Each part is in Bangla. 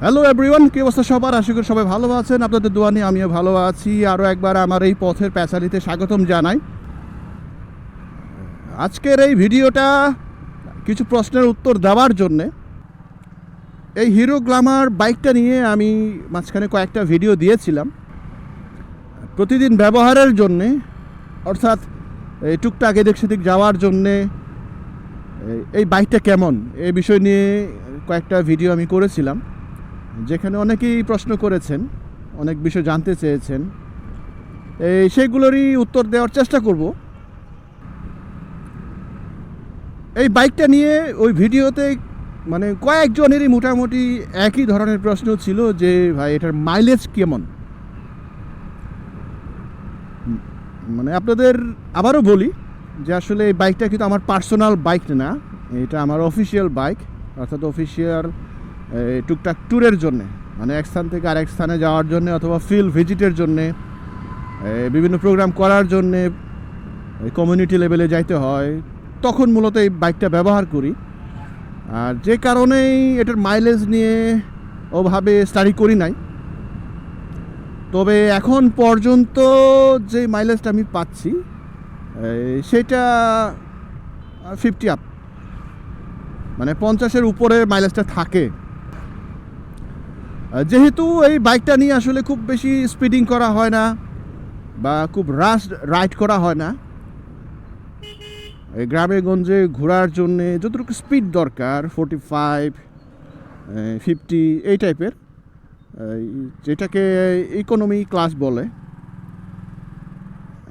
হ্যালো এভরিওয়ান, কি অবস্থা সবার? আশা করি সবাই ভালো আছেন। আপনাদের দোয়া নিয়ে আমিও ভালো আছি। আরও একবার আমার এই পথের প্যাচালিতে স্বাগতম জানাই। আজকের এই ভিডিওটা কিছু প্রশ্নের উত্তর দেওয়ার জন্যে। এই হিরো গ্ল্যামার বাইকটা নিয়ে আমি মাঝখানে কয়েকটা ভিডিও দিয়েছিলাম প্রতিদিন ব্যবহারের জন্যে, অর্থাৎ এই টুকটাক এদিক সেদিক যাওয়ার জন্যে এই বাইকটা কেমন এই বিষয় নিয়ে কয়েকটা ভিডিও আমি করেছিলাম, যেখানে অনেকেই প্রশ্ন করেছেন, অনেক বিষয় জানতে চেয়েছেন। সেগুলোরই উত্তর দেওয়ার চেষ্টা করব। এই বাইকটা নিয়ে ওই ভিডিওতে মানে কয়েকজনেরই মোটামুটি একই ধরনের প্রশ্ন ছিল যে ভাই এটার মাইলেজ কেমন। মানে আপনাদের আবারও বলি যে আসলে এই বাইকটা কিন্তু আমার পার্সোনাল বাইক না, এটা আমার অফিসিয়াল বাইক, অর্থাৎ অফিসিয়াল টুকটাক ট্যুরের জন্যে, মানে এক স্থান থেকে আরেক স্থানে যাওয়ার জন্যে অথবা ফিল্ড ভিজিটের জন্যে, বিভিন্ন প্রোগ্রাম করার জন্যে, কমিউনিটি লেভেলে যাইতে হয়, তখন মূলত এই বাইকটা ব্যবহার করি। আর যে কারণেই এটার মাইলেজ নিয়ে ওভাবে স্টাডি করি নাই, তবে এখন পর্যন্ত যে মাইলেজটা আমি পাচ্ছি সেটা 50 আপ, মানে 50-এর উপরে মাইলেজটা থাকে। যেহেতু এই বাইকটা নিয়ে আসলে খুব বেশি স্পিডিং করা হয় না বা খুব রাশ রাইড করা হয় না, এই গ্রামে গঞ্জে ঘোরার জন্যে যতটুকু স্পিড দরকার 45, 50 এই টাইপের, যেটাকে ইকোনমি ক্লাস বলে,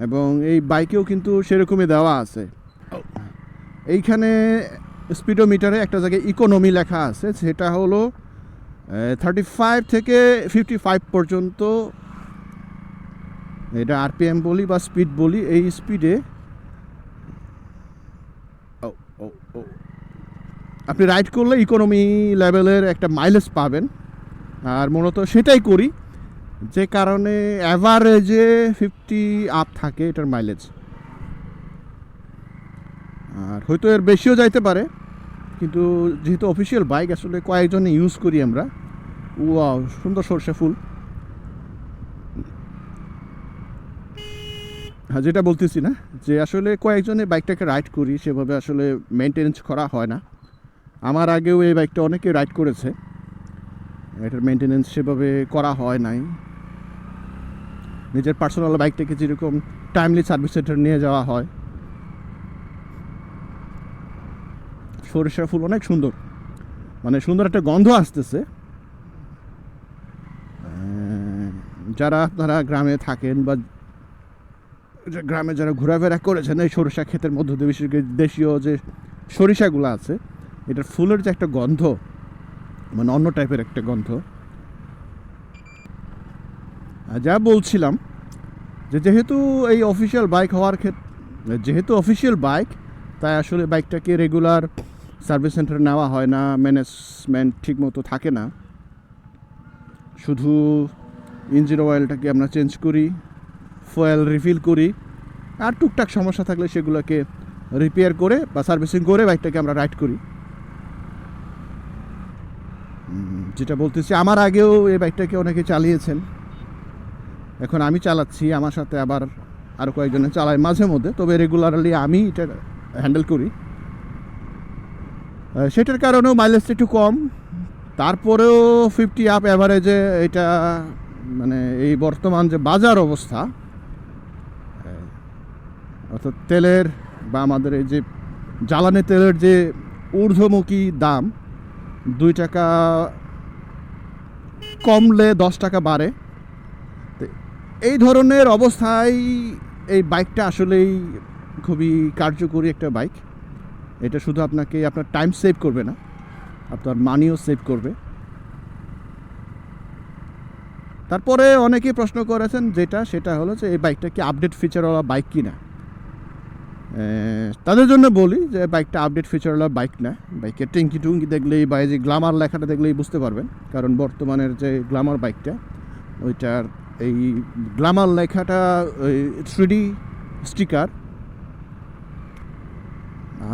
এবং এই বাইকেও কিন্তু সেরকমই দেওয়া আছে। এইখানে স্পিডোমিটারে একটা জায়গায় ইকোনমি লেখা আছে, সেটা হলো 35 থেকে 55 পর্যন্ত, এটা আরপিএম বলি বা স্পিড বলি। এই স্পিডে আপনি রাইড করলে ইকোনমি লেভেলের একটা মাইলেজ পাবেন। আর মূলত সেটাই করি, যে কারণে অ্যাভারেজে 50 আপ থাকে এটার মাইলেজ। আর হয়তো এর বেশিও যাইতে পারে, কিন্তু যেহেতু অফিসিয়াল বাইক আসলে কয়েকজনে ইউজ করি আমরা। ওয়াও, সুন্দর সরষে ফুল। হ্যাঁ, যেটা বলতেছি না যে আসলে কয়েকজনে বাইকটাকে রাইড করি, সেভাবে আসলে মেনটেনেন্স করা হয় না। আমার আগেও এই বাইকটা অনেকে রাইড করেছে, এটার মেনটেনেন্স সেভাবে করা হয় নাই। নিজের পার্সোনাল বাইকটাকে যেরকম টাইমলি সার্ভিস সেন্টার নিয়ে যাওয়া হয়। সরিষা ফুল অনেক সুন্দর, মানে সুন্দর একটা গন্ধ আসতেছে। যারা আপনারা গ্রামে থাকেন বা গ্রামে যারা ঘোরাফেরা করেছেন, এই সরিষা ক্ষেতের মধ্য দিয়ে বিশেষ করে দেশীয় যে সরিষাগুলো আছে, এটার ফুলের যে একটা গন্ধ, মানে অন্য টাইপের একটা গন্ধ। যা বলছিলাম যে যেহেতু এই অফিসিয়াল বাইক হওয়ার ক্ষেত্রে, যেহেতু অফিসিয়াল বাইক, তাই আসলে বাইকটাকে রেগুলার সার্ভিস সেন্টারে নেওয়া হয় না, ম্যানেজমেন্ট ঠিক মতো থাকে না। শুধু ইঞ্জিন অয়েলটাকে আমরা চেঞ্জ করি, ফুয়েল রিফিল করি, আর টুকটাক সমস্যা থাকলে সেগুলোকে রিপেয়ার করে বা সার্ভিসিং করে বাইকটাকে আমরা রাইড করি। যেটা বলতেছি, আমার আগেও এই বাইকটাকে অনেকে চালিয়েছেন, এখন আমি চালাচ্ছি, আমার সাথে আবার আরও কয়েকজনে চালায় মাঝে মধ্যে, তবে রেগুলারলি আমি এটা হ্যান্ডেল করি। সেটার কারণেও মাইলেজটা একটু কম, তারপরেও 50 আপ অ্যাভারেজে এটা, মানে এই বর্তমান যে বাজার অবস্থা, অর্থাৎ তেলের বা আমাদের এই যে জ্বালানি তেলের যে ঊর্ধ্বমুখী দাম, 2 টাকা কমলে 10 টাকা বাড়ে। এই ধরনের অবস্থায় এই বাইকটা আসলেই খুবই কার্যকরী একটা বাইক। এটা শুধু আপনাকে আপনার টাইম সেভ করবে না, আপনার মানিও সেভ করবে। তারপরে অনেকেই প্রশ্ন করেছেন সেটা হলো যে এই বাইকটা কি আপডেট ফিচারওয়ালা বাইক কিনা। তাদের জন্য বলি যে বাইকটা আপডেট ফিচারওয়ালা বাইক না। বাইকের টুঙ্কি দেখলেই বা এই যে গ্ল্যামার লেখাটা দেখলেই বুঝতে পারবেন, কারণ বর্তমানের যে গ্ল্যামার বাইকটা, ওইটার এই গ্ল্যামার লেখাটা ওই 3D স্টিকার,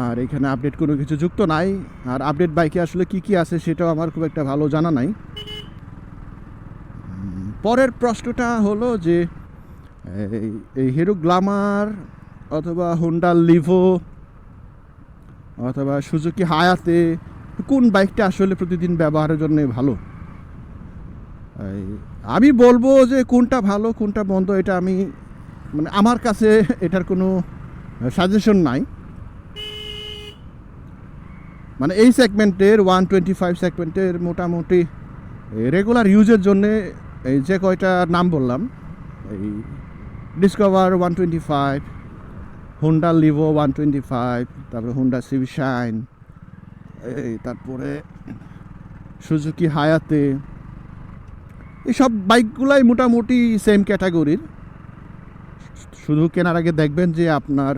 আর এখানে আপডেট কোনো কিছু যুক্ত নাই। আর আপডেট বাইকে আসলে কি আছে সেটাও আমার খুব একটা ভালো জানা নাই। পরের প্রশ্নটা হলো যে এই হিরো গ্ল্যামার অথবা হোন্ডা লিভো অথবা সুজুকি হায়াতে কোন বাইকটা আসলে প্রতিদিন ব্যবহারের জন্য ভালো? আমি বলবো যে কোনটা ভালো কোনটা মন্দ এটা আমি মানে আমার কাছে এটার কোনো সাজেশন নাই। মানে এই সেগমেন্টের 125 সেগমেন্টের মোটামুটি রেগুলার ইউজের জন্যে এই যে কয়টা নাম বললাম, এই ডিসকভার 125, হোন্ডা লিভো 125, তারপরে হোন্ডা সিভি শাইন, এই তারপরে সুজুকি হায়াতে, এইসব বাইকগুলাই মোটামুটি সেম ক্যাটাগরির। শুধু কেনার আগে দেখবেন যে আপনার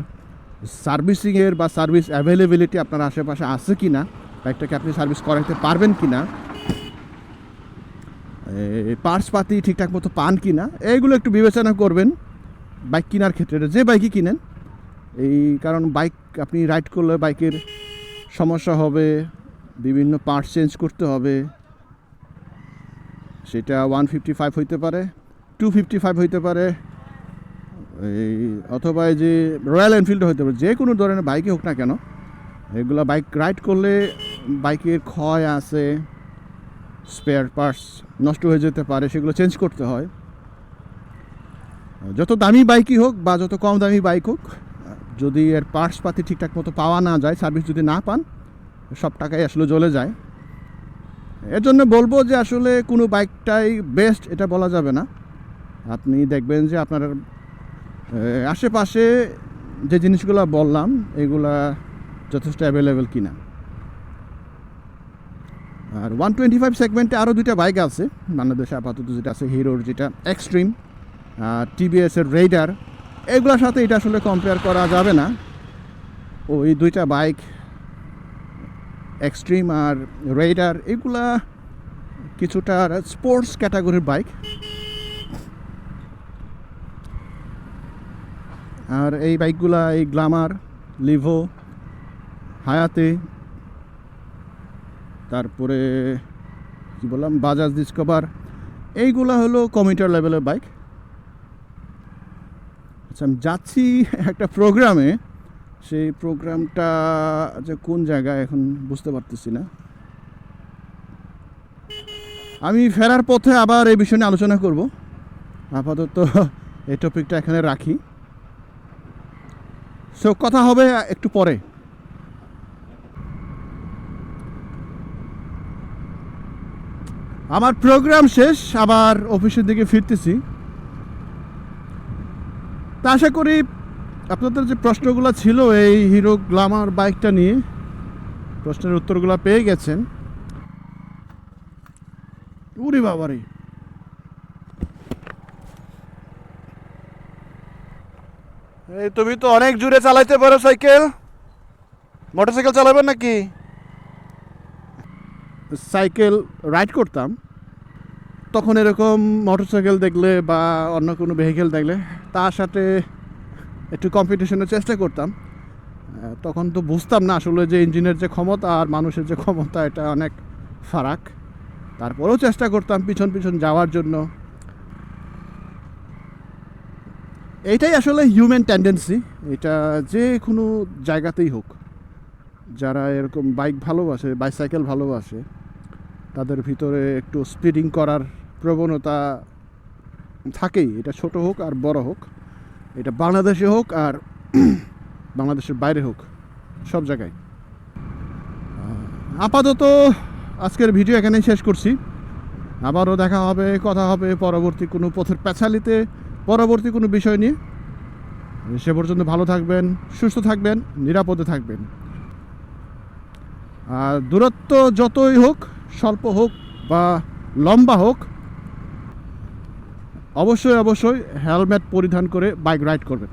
সার্ভিসিংয়ের বা সার্ভিস অ্যাভেলেবিলিটি আপনার আশেপাশে আছে কি না, বাইকটাকে আপনি সার্ভিস করাতে পারবেন কি না, পার্টসপাতি ঠিকঠাক মতো পান কি না, এইগুলো একটু বিবেচনা করবেন বাইক কেনার ক্ষেত্রে, যে বাইকই কিনেন। এই কারণ বাইক আপনি রাইড করলে বাইকের সমস্যা হবে, বিভিন্ন পার্টস চেঞ্জ করতে হবে, সেটা 155 হইতে পারে, 255 হইতে পারে, এই অথবা এই যে রয়্যাল এনফিল্ড হইতে পারে, যে কোনো ধরনের বাইকই হোক না কেন, এগুলো বাইক রাইড করলে বাইকের ক্ষয় আছে, স্পেয়ার পার্টস নষ্ট হয়ে যেতে পারে, সেগুলো চেঞ্জ করতে হয়। যত দামি বাইকই হোক বা যত কম দামি বাইক হোক, যদি এর পার্টস পাতি ঠিকঠাক মতো পাওয়া না যায়, সার্ভিস যদি না পান, সব টাকাই আসলে জ্বলে যায়। এর জন্য বলবো যে আসলে কোনো বাইকটাই বেস্ট এটা বলা যাবে না। আপনি দেখবেন যে আপনার আশেপাশে যে জিনিসগুলো বললাম এগুলা যথেষ্ট অ্যাভেলেবেল কিনা। আর 125 সেগমেন্টে আরও দুইটা বাইক আছে বাংলাদেশে আপাতত, যেটা আছে হিরোর যেটা এক্সট্রিম আর টিভিএসের রেইডার, এগুলোর সাথে এটা আসলে কম্পেয়ার করা যাবে না। ওই দুইটা বাইক এক্সট্রিম আর রেইডার এগুলা কিছুটা স্পোর্টস ক্যাটাগরির বাইক। আর এই বাইকগুলা এই গ্ল্যামার, লিভো, হায়াতে, তারপরে কি বললাম বাজাজ ডিসকভার, এইগুলা হলো কমিউটার লেভেলের বাইক। আচ্ছা, আমি যাচ্ছি একটা প্রোগ্রামে, সেই প্রোগ্রামটা যে কোন জায়গায় এখন বুঝতে পারতেছি না। আমি ফেরার পথে আবার এই বিষয় নিয়ে আলোচনা করব। আপাতত এই টপিকটা এখানে রাখি। সো কথা হবে একটু পরে। আমার প্রোগ্রাম শেষ, আবার অফিসের দিকে ফিরতেছি। তা আশা করি আপনাদের যে প্রশ্নগুলো ছিল এই হিরো গ্ল্যামার বাইকটা নিয়ে, প্রশ্নের উত্তরগুলো পেয়ে গেছেন। উরি বাবারে, এই তুমি তো অনেক জোরে চালাইতে পারো সাইকেল, মোটরসাইকেল চালাবেন নাকি? সাইকেল রাইড করতাম, তখন এরকম মোটরসাইকেল দেখলে বা অন্য কোনো ভেহিকেল দেখলে তার সাথে একটু কম্পিটিশনের চেষ্টা করতাম। তখন তো বুঝতাম না আসলে যে ইঞ্জিনের যে ক্ষমতা আর মানুষের যে ক্ষমতা এটা অনেক ফারাক। তারপরেও চেষ্টা করতাম পিছন পিছন যাওয়ার জন্য। এইটাই আসলে হিউম্যান টেন্ডেন্সি, এটা যে কোনো জায়গাতেই হোক। যারা এরকম বাইক ভালোবাসে, বাইসাইকেল ভালোবাসে, তাদের ভিতরে একটু স্পিডিং করার প্রবণতা থাকেই। এটা ছোট হোক আর বড় হোক, এটা বাংলাদেশে হোক আর বাংলাদেশের বাইরে হোক, সব জায়গায়। আপাতত আজকের ভিডিও এখানেই শেষ করছি। আবারও দেখা হবে, কথা হবে পরবর্তী কোনো পথের পেছালিতে, পরবর্তী কোনো বিষয় নিয়ে। সে পর্যন্ত ভালো থাকবেন, সুস্থ থাকবেন, নিরাপদে থাকবেন। আর দূরত্ব যতই হোক, স্বল্প হোক বা লম্বা হোক, অবশ্যই অবশ্যই হেলমেট পরিধান করে বাইক রাইড করবেন।